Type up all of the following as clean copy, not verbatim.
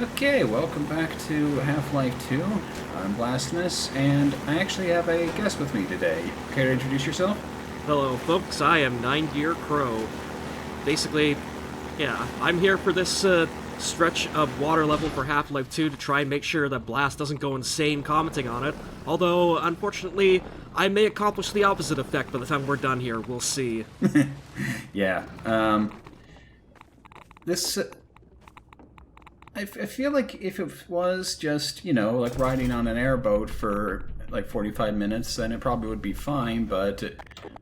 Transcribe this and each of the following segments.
Okay, welcome back to Half-Life 2. I'm Blasphemous, and I actually have a guest with me today. Care to introduce yourself? Hello, folks. I am Nine Gear Crow. Basically, yeah, I'm here for this stretch of water level for Half-Life 2 to try and make sure that Blast doesn't go insane commenting on it. Although, unfortunately, I may accomplish the opposite effect by the time we're done here. We'll see. Yeah. This. I feel like if it was just, like riding on an airboat for like 45 minutes, then it probably would be fine, but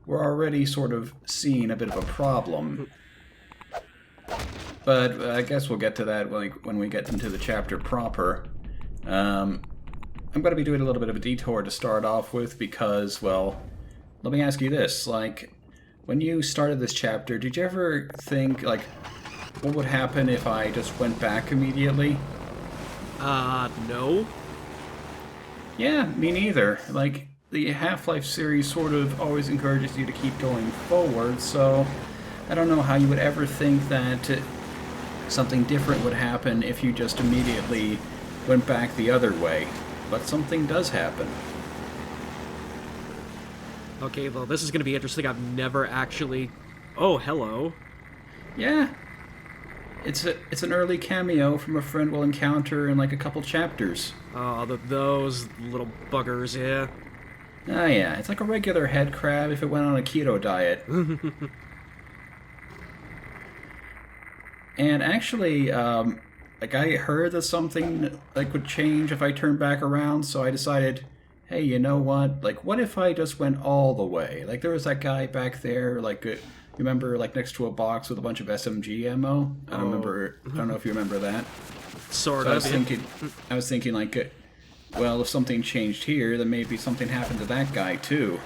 we're already sort of seeing a bit of a problem. But I guess we'll get to that when we get into the chapter proper. I'm going to be doing a little bit of a detour to start off with because, well, let me ask you this. Like, when you started this chapter, did you ever think, like, what would happen if I just went back immediately? No. Yeah, me neither. Like, the Half-Life series sort of always encourages you to keep going forward, so I don't know how you would ever think that something different would happen if you just immediately went back the other way. But something does happen. Okay, well, this is going to be interesting. I've never actually... Oh, hello. Yeah, it's an early cameo from a friend we'll encounter in like a couple chapters. Oh, those little buggers, yeah. Ah, yeah, it's like a regular head crab if it went on a keto diet. And actually, like I heard that something like would change if I turned back around, so I decided, hey, you know what? Like, what if I just went all the way? Like, there was that guy back there, like, you remember, like next to a box with a bunch of SMG ammo. I don't remember. I don't know if you remember that. Sort So I of, was yeah. thinking, like, well, if something changed here, then maybe something happened to that guy too.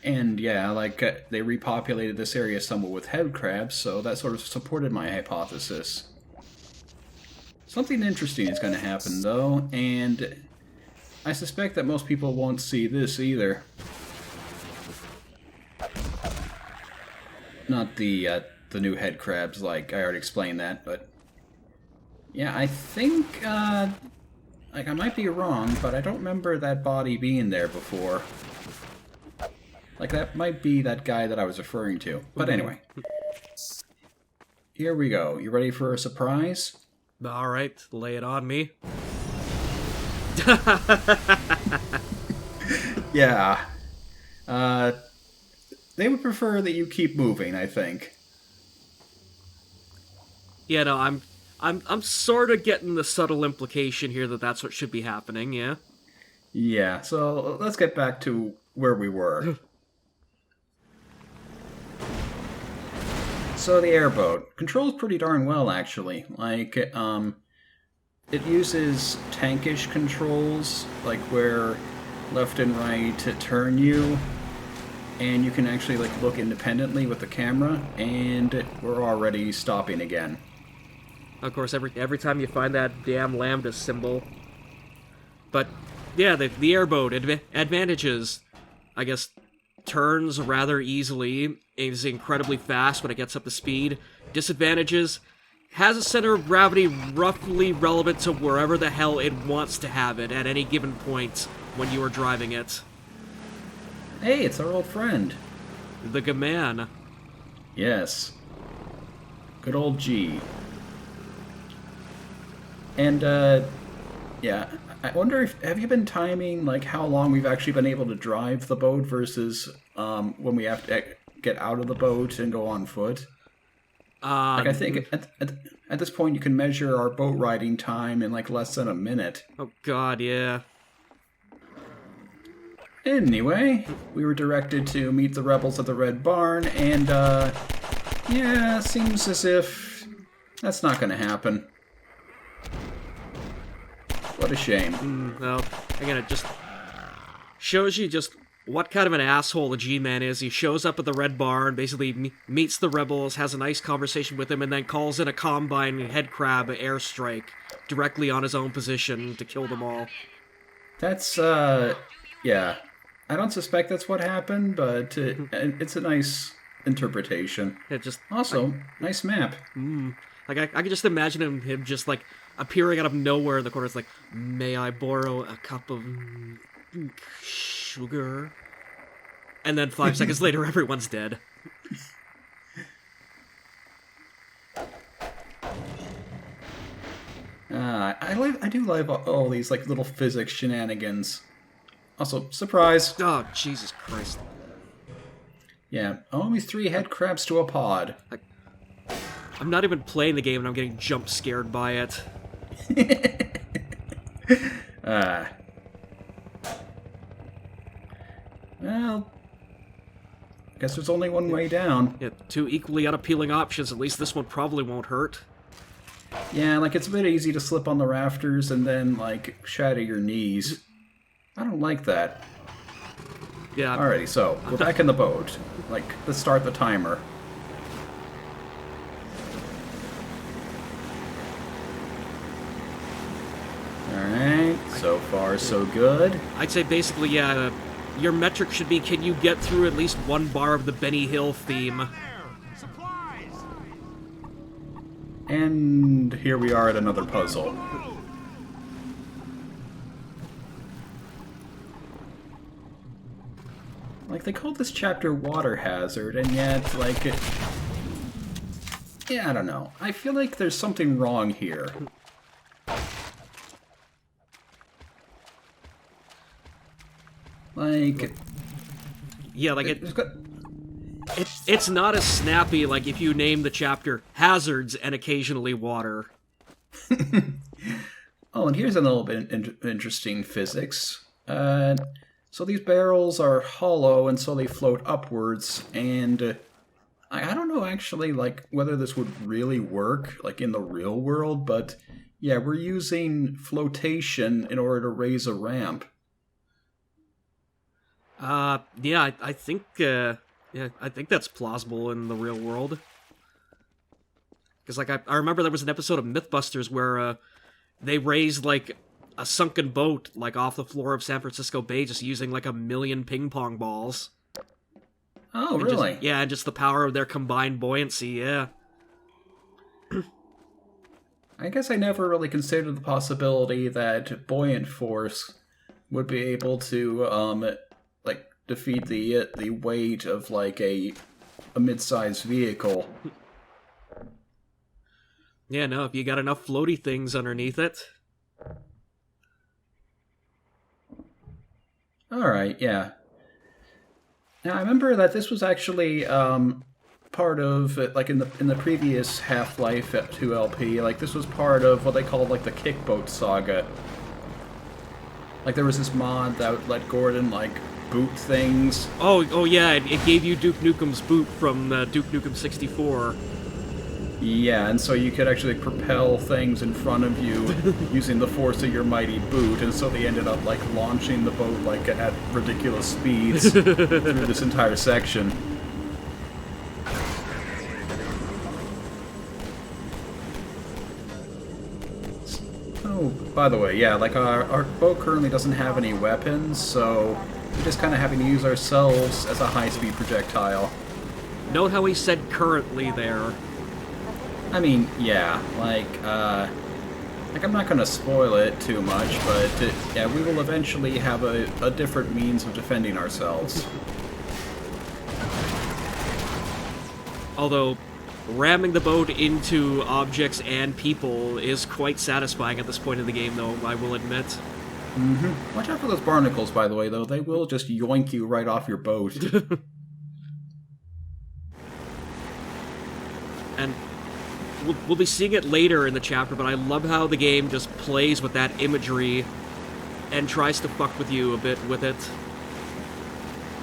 And yeah, like they repopulated this area somewhat with head crabs, so that sort of supported my hypothesis. Something interesting is going to happen though, and I suspect that most people won't see this either. Not the new head crabs, like I already explained that, but yeah, I think like I might be wrong, but I don't remember that body being there before. Like, that might be that guy that I was referring to. But anyway. Here we go. You ready for a surprise? Alright, lay it on me. Yeah. They would prefer that you keep moving, I think. Yeah, no, I'm sort of getting the subtle implication here that that's what should be happening, yeah? Yeah, so let's get back to where we were. So the airboat controls pretty darn well, actually. Like, it uses tankish controls, like where left and right to turn you, and you can actually like look independently with the camera, and we're already stopping again. Of course, every time you find that damn lambda symbol. But, yeah, the airboat advantages, I guess, turns rather easily, is incredibly fast when it gets up to speed. Disadvantages, has a center of gravity roughly relevant to wherever the hell it wants to have it at any given point when you are driving it. Hey, it's our old friend. The Gaman. Yes. Good old G. And, yeah, I wonder if, have you been timing, like, how long we've actually been able to drive the boat versus, when we have to get out of the boat and go on foot? Like, I think at this point you can measure our boat riding time in, like, less than a minute. Oh god, yeah. Anyway, we were directed to meet the rebels at the Red Barn, and, yeah, seems as if that's not gonna happen. What a shame. Well, again, it just shows you just what kind of an asshole the G-Man is. He shows up at the Red Barn, basically meets the rebels, has a nice conversation with them, and then calls in a Combine head crab airstrike directly on his own position to kill them all. That's, yeah. I don't suspect that's what happened, but it's a nice interpretation. It just Also, nice map. Like, I can just imagine him just, like, appearing out of nowhere in the corner. It's like, may I borrow a cup of sugar? And then 5 seconds later, everyone's dead. I do love all these like little physics shenanigans. Also, surprise! Oh, Jesus Christ. Yeah, always 3 head crabs to a pod. I'm not even playing the game and I'm getting jump scared by it. Well, guess there's only one way down. Yeah, 2 equally unappealing options. At least this one probably won't hurt. Yeah, like it's a bit easy to slip on the rafters and then like shatter your knees. I don't like that. Yeah. Alrighty, so we're back in the boat. Like, let's start the timer. Alright, so far so good. I'd say basically, yeah, your metric should be, can you get through at least 1 bar of the Benny Hill theme? And here we are at another puzzle. Like, they called this chapter Water Hazard, and yet, like, yeah, I don't know. I feel like there's something wrong here. Like... Yeah, like it's got... it's not as snappy like if you name the chapter Hazards and Occasionally Water. Oh, and here's a little bit interesting physics. So these barrels are hollow, and so they float upwards, and I don't know actually, like, whether this would really work, like, in the real world, but yeah, we're using flotation in order to raise a ramp. Yeah, I think, yeah, I think that's plausible in the real world. Because, like, I remember there was an episode of Mythbusters where, they raised, like, a sunken boat, like, off the floor of San Francisco Bay just using, like, 1,000,000 ping pong balls. Oh, And really? Just, yeah, and just the power of their combined buoyancy, yeah. I guess I never really considered the possibility that buoyant force would be able to, like, defeat the weight of, like, a mid-sized vehicle. Yeah, no, if you got enough floaty things underneath it. Alright, yeah. Now, I remember that this was actually, part of, like, in the previous Half-Life 2 LP, like, this was part of what they called, like, the Kickboat Saga. Like, there was this mod that would let Gordon, like, boot things. Oh yeah, it gave you Duke Nukem's boot from Duke Nukem 64. Yeah, and so you could actually propel things in front of you using the force of your mighty boot, and so they ended up, like, launching the boat, like, at ridiculous speeds through this entire section. Oh, by the way, yeah, like, our boat currently doesn't have any weapons, so we're just kind of having to use ourselves as a high-speed projectile. Note how he said currently there. I mean, yeah, like, I'm not gonna spoil it too much, but, yeah, we will eventually have a different means of defending ourselves. Although, ramming the boat into objects and people is quite satisfying at this point in the game, though, I will admit. Mm-hmm. Watch out for those barnacles, by the way, though. They will just yoink you right off your boat. And we'll be seeing it later in the chapter, but I love how the game just plays with that imagery and tries to fuck with you a bit with it.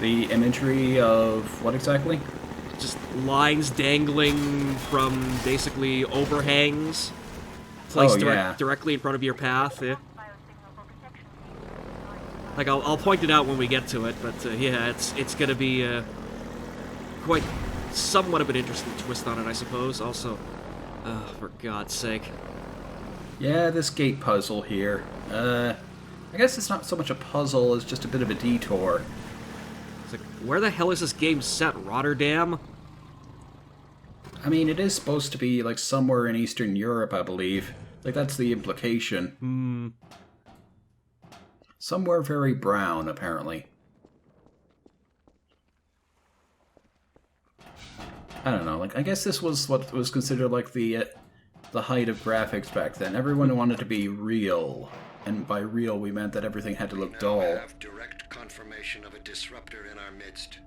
The imagery of what exactly? Just lines dangling from basically overhangs placed directly in front of your path. Yeah. Like, I'll point it out when we get to it, but yeah, it's gonna be quite somewhat of an interesting twist on it, I suppose. Also, for God's sake. Yeah, this gate puzzle here. I guess it's not so much a puzzle as just a bit of a detour. It's like, where the hell is this game set? Rotterdam? I mean, it is supposed to be, like, somewhere in Eastern Europe, I believe. Like, that's the implication. Hmm. Somewhere very brown, apparently. I don't know, like, I guess this was what was considered, like, the height of graphics back then. Everyone wanted to be real. And by real, we meant that everything had to look dull. We now have direct confirmation of a disruptor in our midst.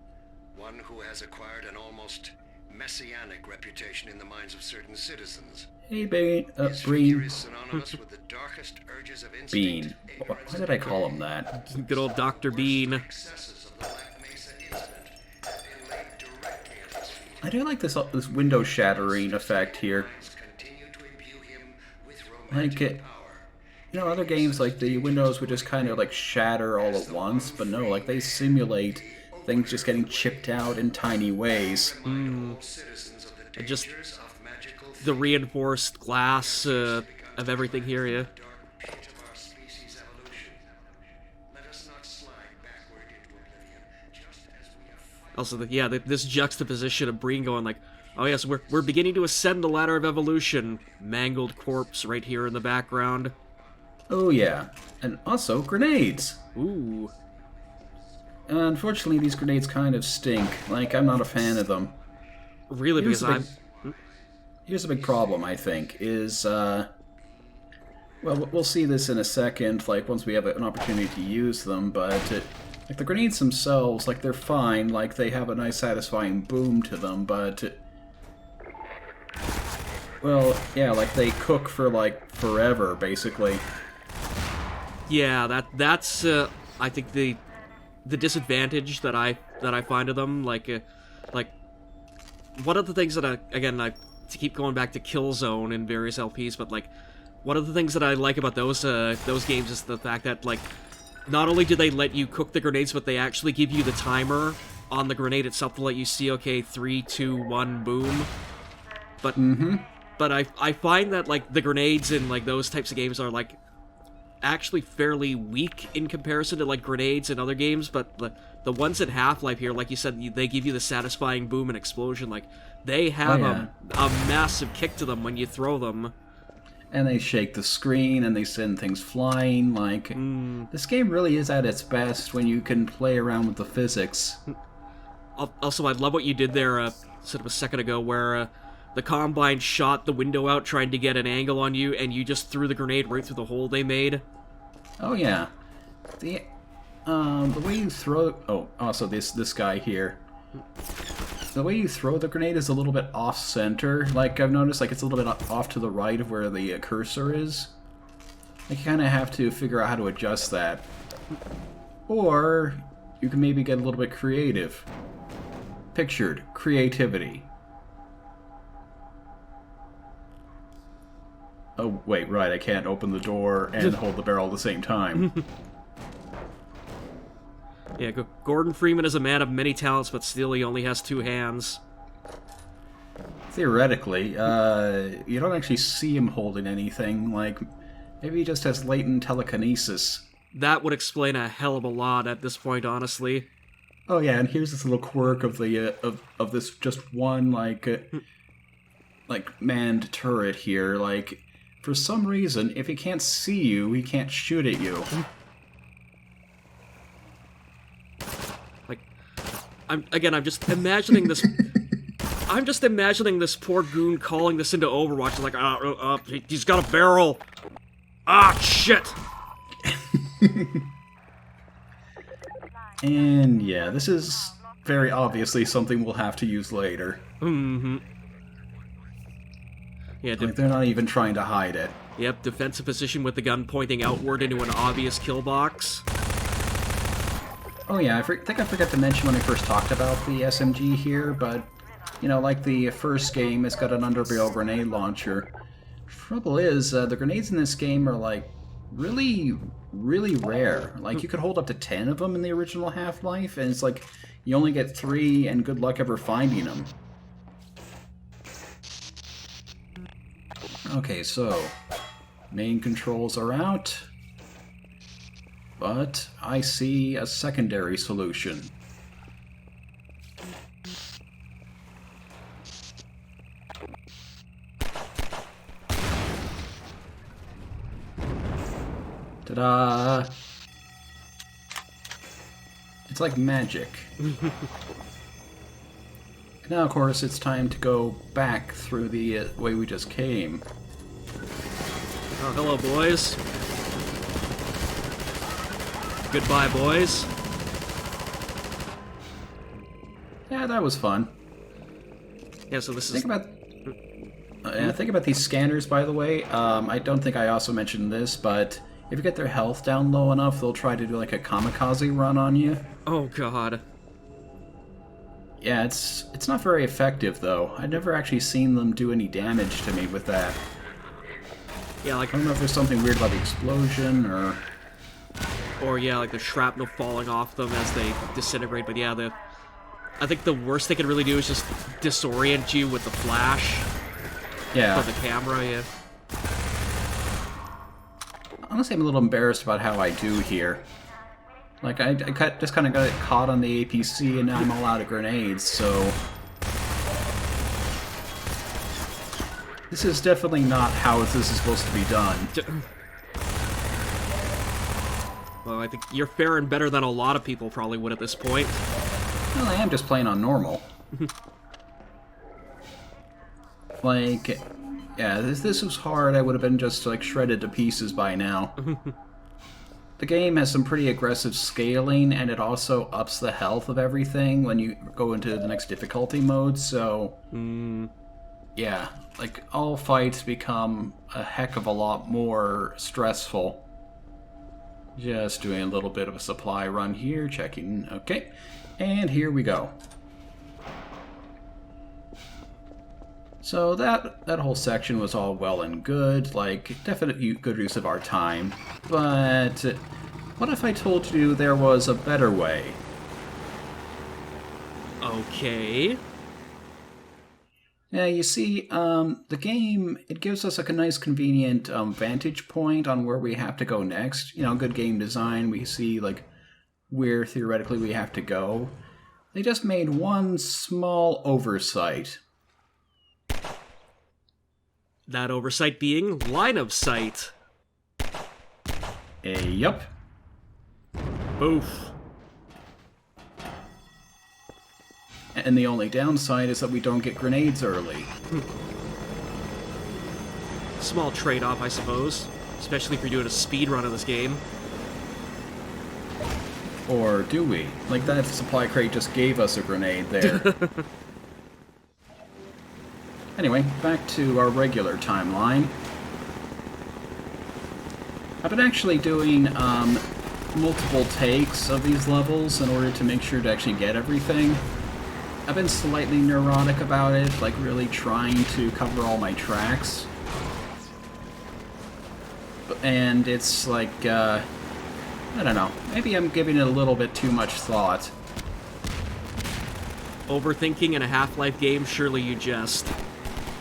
One who has acquired an almost messianic reputation in the minds of certain citizens. Hey, His figure Breen. is synonymous with the darkest urges of instinct, Bean. ignorance, Why did I call him that? Good old Dr. Bean. excesses of the Black Mesa incident have been laid directly at his feet. I do like this window shattering effect here. Continue to imbue him with Like, romantic power. you know, other games, like, the windows would just kind of, like, shatter all at once, but no, like, they simulate things just getting chipped out in tiny ways. Citizens of the Just dangers of magical the reinforced glass of everything here, yeah. dark pit of our species' evolution. Let us not slide backward into oblivion, just as we have fight. Also, this juxtaposition of Breen going like, oh yes, we're beginning to ascend the ladder of evolution. Mangled corpse right here in the background. Oh, yeah. And also, grenades! Ooh. Unfortunately, these grenades kind of stink. Like, I'm not a fan of them. Really, Here's because the Here's a big problem, I think, is, well, we'll see this in a second, like, once we have an opportunity to use them, but, like, the grenades themselves, like, they're fine, like, they have a nice satisfying boom to them, but, well, yeah, like, they cook for, like, forever, basically. Yeah, that's I think the disadvantage that I find of them, like one of the things that to keep going back to Killzone and various LPs, but like one of the things that I like about those games is the fact that like not only do they let you cook the grenades, but they actually give you the timer on the grenade itself to let you see, okay, 3, 2, 1, boom. But but I find that like the grenades in like those types of games are like actually fairly weak in comparison to like grenades in other games, but the ones in Half-Life here, like you said, they give you the satisfying boom and explosion. Like they have a massive kick to them when you throw them. And they shake the screen, and they send things flying, like... This game really is at its best when you can play around with the physics. Also, I love what you did there sort of a second ago, where the Combine shot the window out trying to get an angle on you, and you just threw the grenade right through the hole they made. Oh, yeah. The way you throw... Oh, also this guy here. The way you throw the grenade is a little bit off-center. Like, I've noticed, like, it's a little bit off to the right of where the cursor is. Like, you kind of have to figure out how to adjust that. Or, you can maybe get a little bit creative. Pictured. Creativity. Oh, wait, right, I can't open the door and hold the barrel at the same time. Yeah, Gordon Freeman is a man of many talents, but still he only has 2 hands. Theoretically, you don't actually see him holding anything, like, maybe he just has latent telekinesis. That would explain a hell of a lot at this point, honestly. Oh yeah, and here's this little quirk of the, of this just one, like manned turret here, like... For some reason, if he can't see you, he can't shoot at you. Like, I'm just imagining this. I'm just imagining this poor goon calling this into Overwatch. Like, he's got a barrel. Ah, shit. And yeah, this is very obviously something we'll have to use later. Mm-hmm. Yeah, Like, they're not even trying to hide it. Yep, defensive position with the gun pointing outward into an obvious kill box. Oh yeah, I think I forgot to mention when I first talked about the SMG here, but, you know, like the first game, it's got an underbarrel grenade launcher. Trouble is, the grenades in this game are, like, really, really rare. Like, you could hold up to 10 of them in the original Half-Life, and it's like, you only get 3, and good luck ever finding them. Okay, so, main controls are out, but I see a secondary solution. Ta-da! It's like magic. Now, of course, it's time to go back through the way we just came. Oh, hello, boys. Goodbye, boys. Yeah, that was fun. Yeah, so this is... Think about these scanners, by the way. I don't think I also mentioned this, but if you get their health down low enough, they'll try to do like a kamikaze run on you. Oh, God. Yeah, it's not very effective, though. I've never actually seen them do any damage to me with that. Yeah, like... I don't know if there's something weird about the explosion, or... Or, yeah, like the shrapnel falling off them as they disintegrate, but yeah, I think the worst they could really do is just disorient you with the flash. Yeah. For the camera, yeah. Honestly, I'm a little embarrassed about how I do here. Like, I just kind of got caught on the APC, and now I'm all out of grenades, so... This is definitely not how this is supposed to be done. Well, I think you're faring better than a lot of people probably would at this point. Well, I am just playing on normal. Like, yeah, if this was hard, I would have been just, like, shredded to pieces by now. The game has some pretty aggressive scaling, and it also ups the health of everything when you go into the next difficulty mode, so... Yeah, like, all fights become a heck of a lot more stressful. Just doing a little bit of a supply run here, checking, okay, and here we go. So that whole section was all well and good, like, definitely good use of our time, but what if I told you there was a better way? Okay. Yeah, you see, the game, it gives us like a nice convenient vantage point on where we have to go next. You know, good game design, we see like where theoretically we have to go. They just made one small oversight. That oversight being line of sight. Yup. Oof. And the only downside is that we don't get grenades early. Small trade-off, I suppose. Especially if you're doing a speed run of this game. Or do we? Like, that supply crate just gave us a grenade there. Anyway, back to our regular timeline. I've been actually doing multiple takes of these levels in order to make sure to actually get everything. I've been slightly neurotic about it, like really trying to cover all my tracks. And it's like, I don't know, maybe I'm giving it a little bit too much thought. Overthinking in a Half-Life game, surely you jest.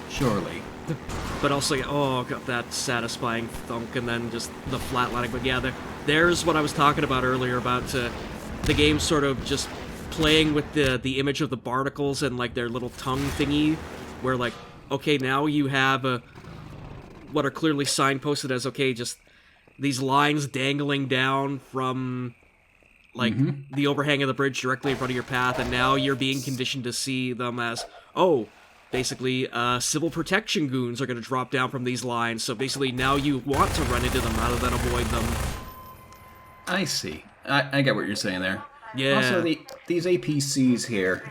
Surely. But also, oh, got that satisfying thunk and then just the flatlining. But yeah, there's what I was talking about earlier about the game sort of just playing with the image of the barnacles and like their little tongue thingy, where like, okay, now you have what are clearly signposted as, okay, just these lines dangling down from like the overhang of the bridge directly in front of your path, and now you're being conditioned to see them as, oh, basically, civil protection goons are going to drop down from these lines, so basically now you want to run into them rather than avoid them. I see. I get what you're saying there. Yeah. Also, these APCs here,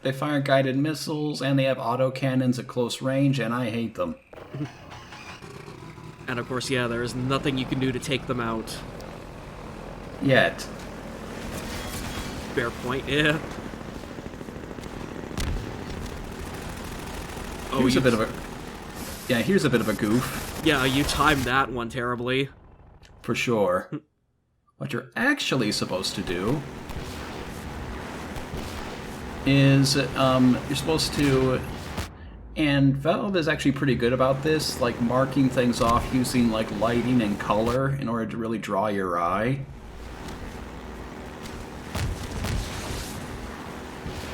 they fire guided missiles, and they have autocannons at close range, and I hate them. And of course, yeah, there is nothing you can do to take them out. Yet. Fair point, yeah. Oh, Here's a bit of a... Yeah, here's a bit of a goof. Yeah, you timed that one terribly. For sure. What you're actually supposed to do is, you're supposed to... And Valve is actually pretty good about this, like marking things off using like lighting and color in order to really draw your eye.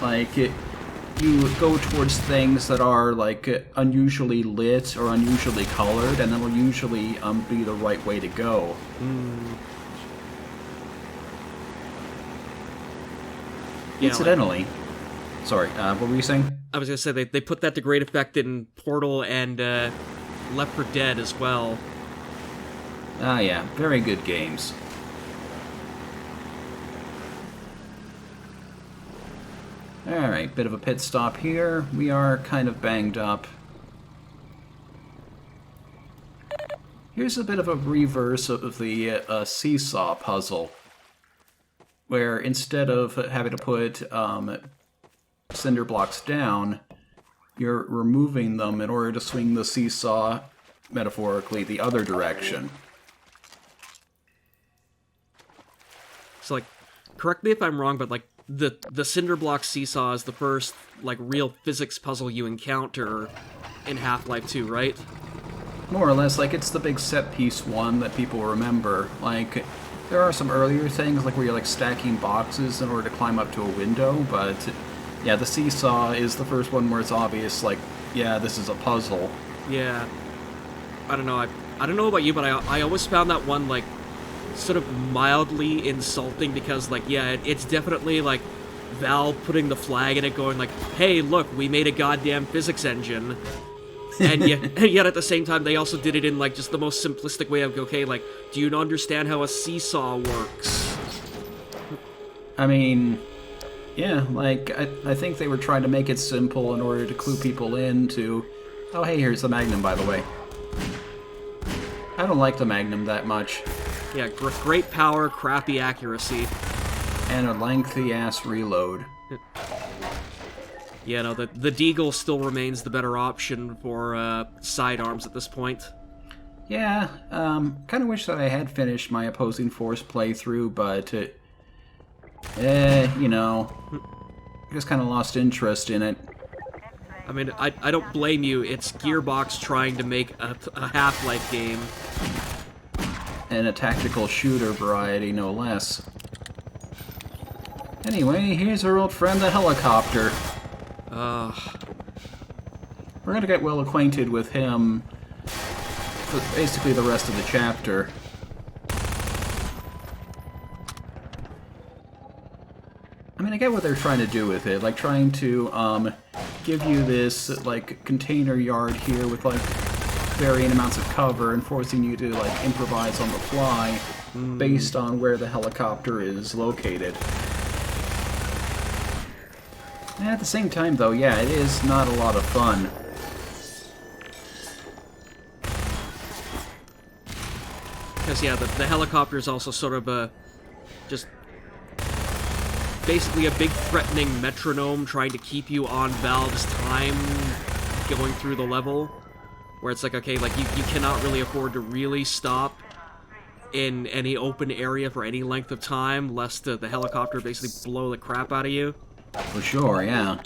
Like, you go towards things that are like unusually lit or unusually colored, and that'll usually be the right way to go. Yeah, Incidentally, sorry, what were you saying? I was gonna say they put that to great effect in Portal and Left 4 Dead as well. Ah, yeah, very good games. Alright, bit of a pit stop here. We are kind of banged up. Here's a bit of a reverse of the seesaw puzzle, where instead of having to put cinder blocks down, you're removing them in order to swing the seesaw, metaphorically, the other direction. So, like, correct me if I'm wrong, but, like, the cinder block seesaw is the first, like, real physics puzzle you encounter in Half-Life 2, right? More or less, like, it's the big set-piece one that people remember. Like, there are some earlier things, like where you're, like, stacking boxes in order to climb up to a window, but, yeah, the seesaw is the first one where it's obvious, like, yeah, this is a puzzle. Yeah. I don't know, I don't know about you, but I always found that one, like, sort of mildly insulting because, like, yeah, it's definitely, like, Valve putting the flag in it going, like, hey, look, we made a goddamn physics engine. And yet at the same time, they also did it in, like, just the most simplistic way of, okay, like, do you understand how a seesaw works? I mean, yeah, like, I think they were trying to make it simple in order to clue people in to, oh, hey, here's the Magnum, by the way. I don't like the Magnum that much. Yeah, great power, crappy accuracy. And a lengthy-ass reload. Yeah, no, the Deagle still remains the better option for sidearms at this point. Yeah, kind of wish that I had finished my Opposing Force playthrough, but, you know, I just kind of lost interest in it. I mean, I don't blame you, it's Gearbox trying to make a Half-Life game. And a tactical shooter variety, no less. Anyway, here's our old friend the helicopter. We're gonna get well acquainted with him for basically the rest of the chapter. I mean, I get what they're trying to do with it, like trying to give you this like container yard here with like varying amounts of cover and forcing you to like improvise on the fly based on where the helicopter is located. And at the same time, though, yeah, it is not a lot of fun. Because, yeah, the helicopter is also sort of just basically a big threatening metronome trying to keep you on Valve's time going through the level. Where it's like, okay, like, you cannot really afford to really stop in any open area for any length of time, lest the helicopter basically blow the crap out of you. For sure, yeah.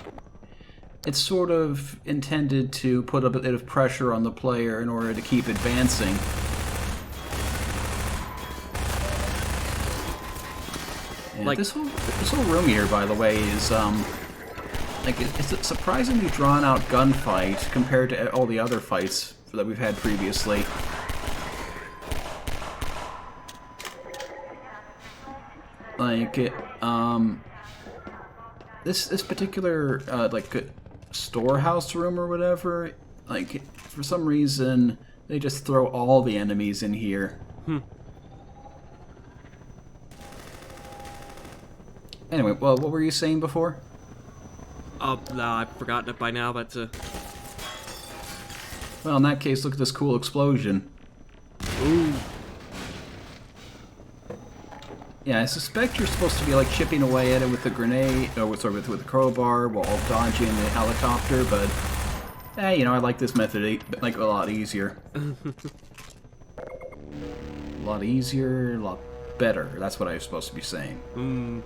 It's sort of intended to put a bit of pressure on the player in order to keep advancing. And like, this whole room here, by the way, is like it's a surprisingly drawn-out gunfight compared to all the other fights that we've had previously. Like this particular like storehouse room or whatever, like for some reason they just throw all the enemies in here. Anyway, well, what were you saying before? Oh, no, I've forgotten it by now, but Well, in that case, look at this cool explosion. ooh. Yeah, I suspect you're supposed to be like chipping away at it with the grenade, or with the crowbar, while dodging the helicopter. But, you know, I like this method like a lot easier. A lot easier, a lot better. That's what I was supposed to be saying.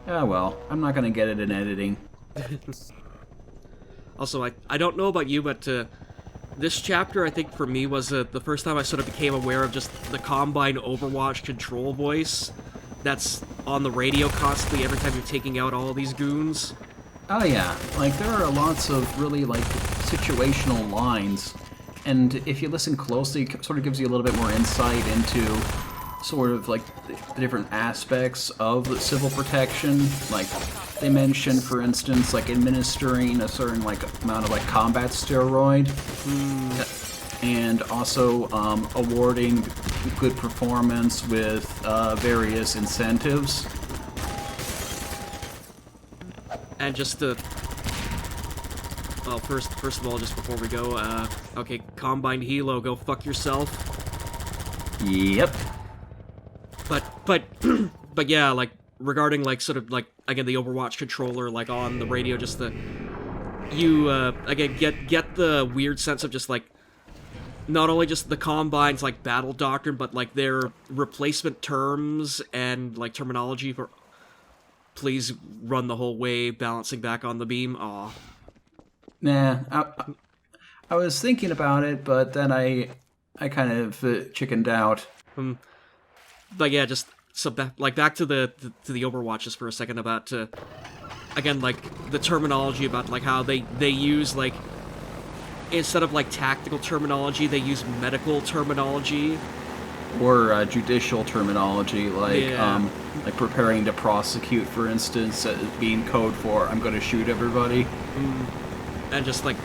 Ah, well, I'm not gonna get it in editing. Also, I don't know about you, but this chapter, I think, for me, was the first time I sort of became aware of just the Combine Overwatch control voice that's on the radio constantly every time you're taking out all these goons. Oh yeah, like there are lots of really like situational lines, and if you listen closely, it sort of gives you a little bit more insight into sort of like the different aspects of the civil protection. Like they mention, for instance, like administering a certain like amount of like combat steroid, and also awarding good performance with various incentives. And just to, well, first of all, just before we go, okay, Combine Hilo, go fuck yourself. Yep. But but yeah, like regarding like sort of like again the Overwatch controller like on the radio, just the you again get the weird sense of just like not only just the Combine's like battle doctrine, but like their replacement terms and like terminology for please run the whole way, balancing back on the beam. Aw. Nah, I was thinking about it, but then I kind of chickened out. But yeah, just so back to the Overwatch just for a second about again like the terminology about like how they use like instead of like tactical terminology they use medical terminology Or judicial terminology, Yeah. like preparing to prosecute, for instance, being code for "I'm going to shoot everybody." and just like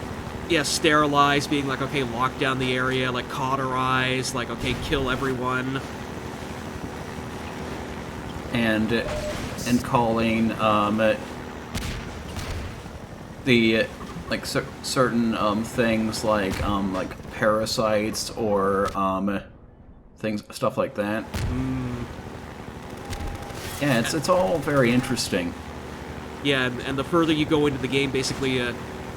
yeah, sterilize being like okay, lock down the area, like cauterize, like okay, kill everyone. And calling the like certain things like parasites or stuff like that. Yeah, it's all very interesting. Yeah, and the further you go into the game, basically,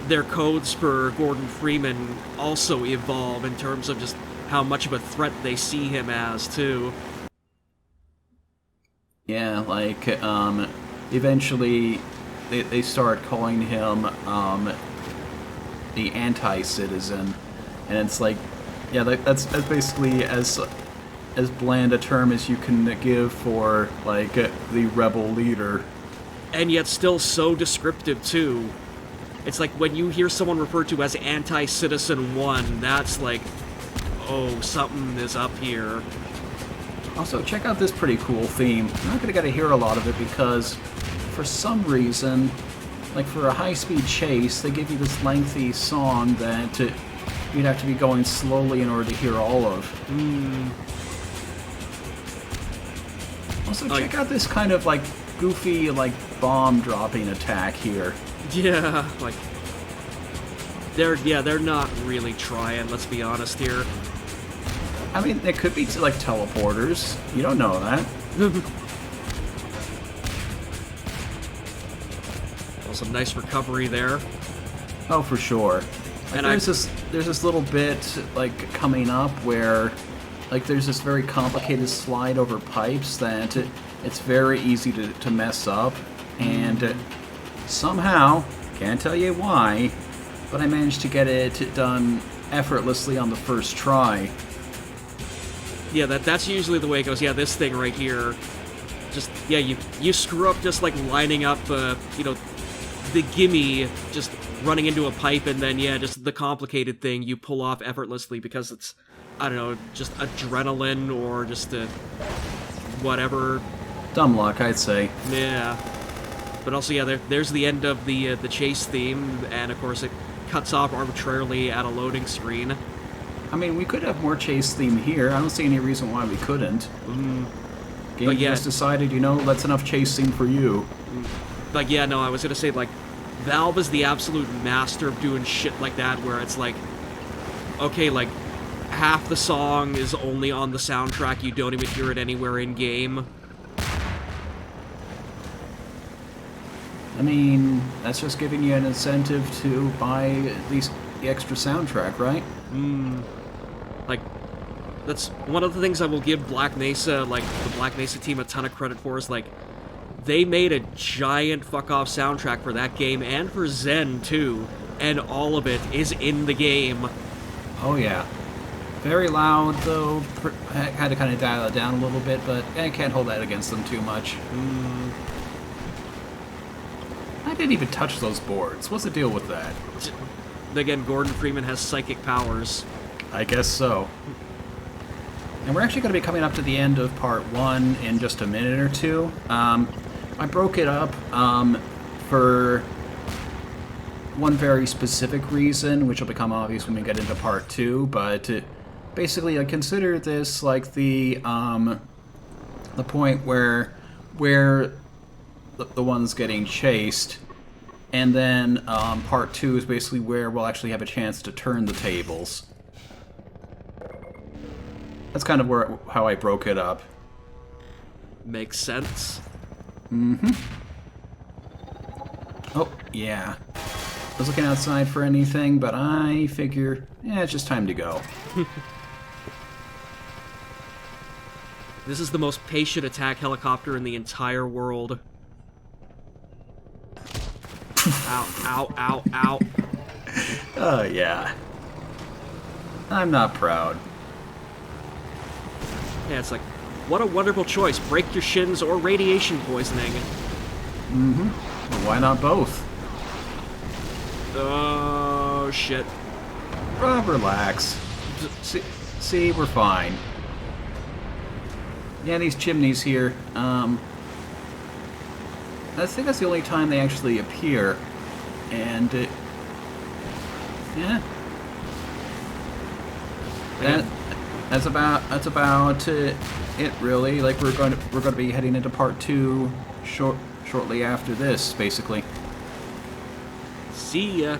their codes for Gordon Freeman also evolve in terms of just how much of a threat they see him as, too. Yeah, like eventually they start calling him the anti-citizen, and it's like, yeah, that's basically as bland a term as you can give for like the rebel leader. And yet still so descriptive, too. It's like when you hear someone referred to as Anti-Citizen 1, that's like, oh, something is up here. Also, check out this pretty cool theme. You're not gonna get to hear a lot of it because, for some reason, like for a high-speed chase, they give you this lengthy song that you'd have to be going slowly in order to hear all of. Also, check out this kind of like goofy like bomb dropping attack here. Yeah, like they're not really trying, let's be honest here. I mean, it could be like teleporters. You don't know that. Also, nice recovery there. Oh, for sure. Like, And there's this little bit like coming up where like there's this very complicated slide over pipes that it's very easy to mess up, and somehow, can't tell you why, but I managed to get it done effortlessly on the first try. Yeah, that's usually the way it goes. Yeah, this thing right here, just yeah, you screw up just like lining up, you know, the gimme, just running into a pipe, and then yeah, just the complicated thing you pull off effortlessly because it's, I don't know, just adrenaline or just whatever. Dumb luck, I'd say. Yeah, but also yeah, there's the end of the chase theme, and of course it cuts off arbitrarily at a loading screen. I mean, we could have more chase theme here. I don't see any reason why we couldn't. Game But yeah. just decided, that's enough chase theme for you. Like, yeah, no, I was gonna say, like, Valve is the absolute master of doing shit like that, where it's like, okay, like, half the song is only on the soundtrack, you don't even hear it anywhere in-game. I mean, that's just giving you an incentive to buy at least the extra soundtrack, right? Like, that's one of the things I will give Black Mesa, like, the Black Mesa team a ton of credit for, is, like, they made a giant fuck-off soundtrack for that game, and for Zen, too, and all of it is in the game. Oh, yeah. Very loud, though. I had to kind of dial it down a little bit, but I can't hold that against them too much. I didn't even touch those boards. What's the deal with that? Again, Gordon Freeman has psychic powers. I guess so. And we're actually going to be coming up to the end of part 1 in just a minute or two. I broke it up for one very specific reason, which will become obvious when we get into part 2, but basically I consider this like the point where the one's getting chased, and then part 2 is basically where we'll actually have a chance to turn the tables. That's kind of how I broke it up. Makes sense. Oh, yeah. I was looking outside for anything, but I figure, it's just time to go. This is the most patient attack helicopter in the entire world. Ow, ow, ow, ow. Oh, yeah. I'm not proud. Yeah, it's like, what a wonderful choice. Break your shins or radiation poisoning. But why not both? Oh, shit. Relax. See, we're fine. Yeah, these chimneys here, I think that's the only time they actually appear. And, yeah. That's about it, really. Like, we're going to be heading into part 2 shortly after this, basically. See ya.